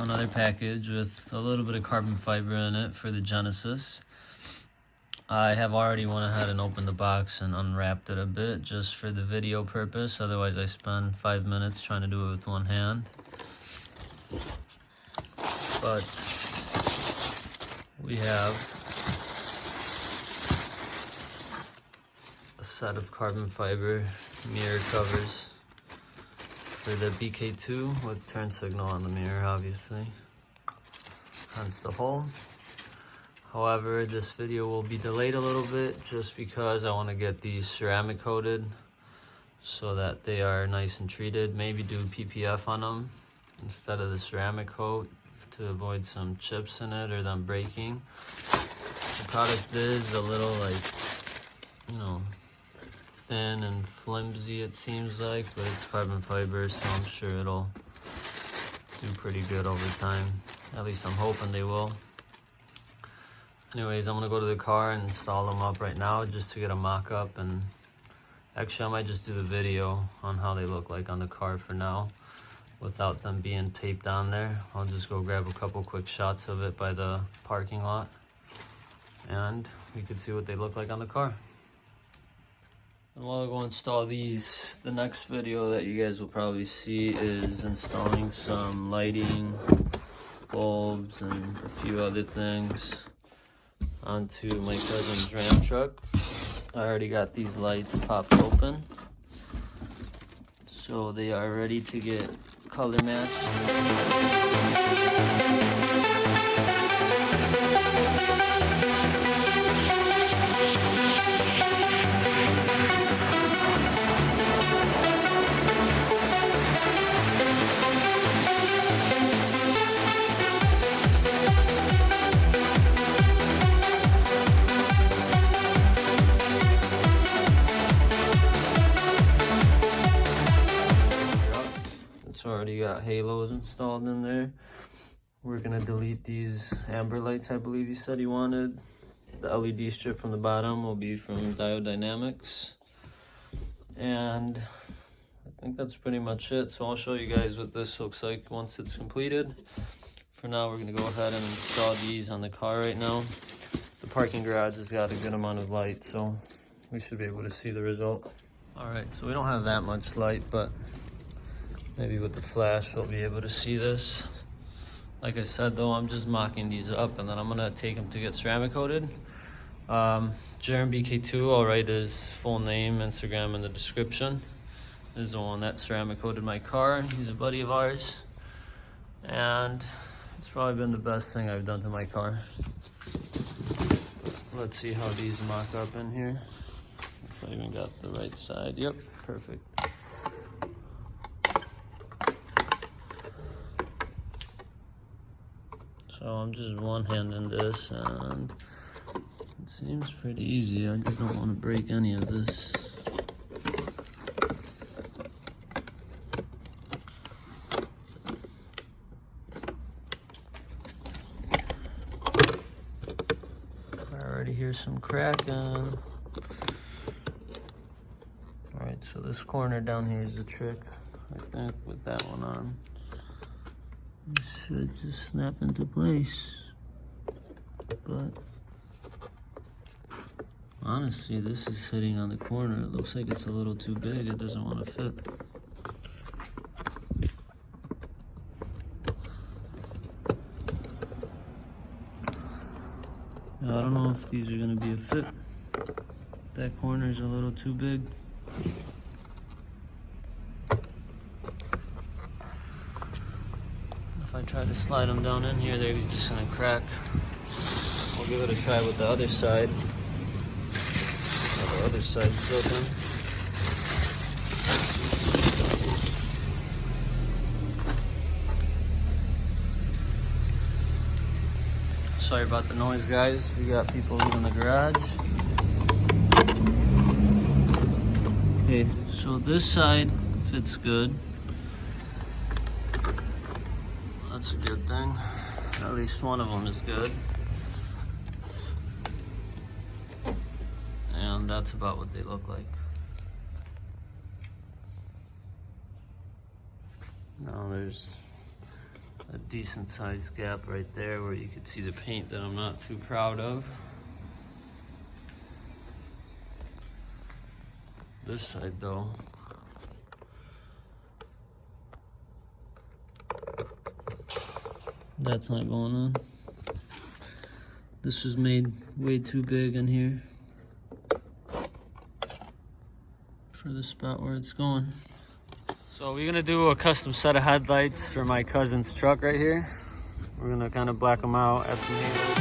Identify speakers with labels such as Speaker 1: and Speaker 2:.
Speaker 1: another package with a little bit of carbon fiber in it for the Genesis. I have already went ahead and opened the box and unwrapped it a bit just for the video purpose. Otherwise I spend 5 minutes trying to do it with one hand. But we have a set of carbon fiber mirror covers for the BK2 with turn signal on the mirror, obviously, hence the hole. However, this video will be delayed a little bit just because I want to get these ceramic coated so that they are nice and treated. Maybe do PPF on them instead of the ceramic coat to avoid some chips in it or them breaking. The product is a little, like, you know, thin and flimsy, it seems like, but it's carbon fiber, so I'm sure it'll do pretty good over time. At least I'm hoping they will. Anyways, I'm gonna go to the car and install them up right now just to get a mock-up, and actually I might just do the video on how they look like on the car for now without them being taped on there. I'll just go grab a couple quick shots of it by the parking lot and we could see what they look like on the car. And while I go install these, the next video that you guys will probably see is installing some lighting, bulbs, and a few other things onto my cousin's Ram truck. I already got these lights popped open, so they are ready to get color matched. Already got halos installed in there. We're gonna delete these amber lights I believe he said he wanted. The LED strip from the bottom will be from Diodedynamics. And I think that's pretty much it. So I'll show you guys what this looks like once it's completed. For now, we're gonna go ahead and install these on the car right now. The parking garage has got a good amount of light, so we should be able to see the result. All right, so we don't have that much light, but maybe with the flash we'll be able to see this. Like I said though, I'm just mocking these up and then I'm gonna take them to get ceramic coated. Jerem BK2, I'll write his full name, Instagram in the description. This is the one that ceramic coated my car. He's a buddy of ours. And it's probably been the best thing I've done to my car. Let's see how these mock up in here. If I even got the right side. Yep, perfect. So I'm just one-handing this and it seems pretty easy. I just don't want to break any of this. I already hear some cracking. Alright, so this corner down here is the trick, I think, with that one on. It should just snap into place, but honestly, this is sitting on the corner. It looks like it's a little too big. It doesn't want to fit. I don't know if these are going to be a fit. That corner is a little too big. If I try to slide them down in here, they're just gonna crack. We'll give it a try with the other side. The other side's open. Sorry about the noise, guys. We got people leaving the garage. Okay, so this side fits good. That's a good thing. At least one of them is good. And that's about what they look like. Now there's a decent sized gap right there where you can see the paint that I'm not too proud of. This side though, that's not going on. This was made way too big in here for the spot where it's going. So we're gonna do a custom set of headlights for my cousin's truck right here. We're gonna kind of black them out, add some halos.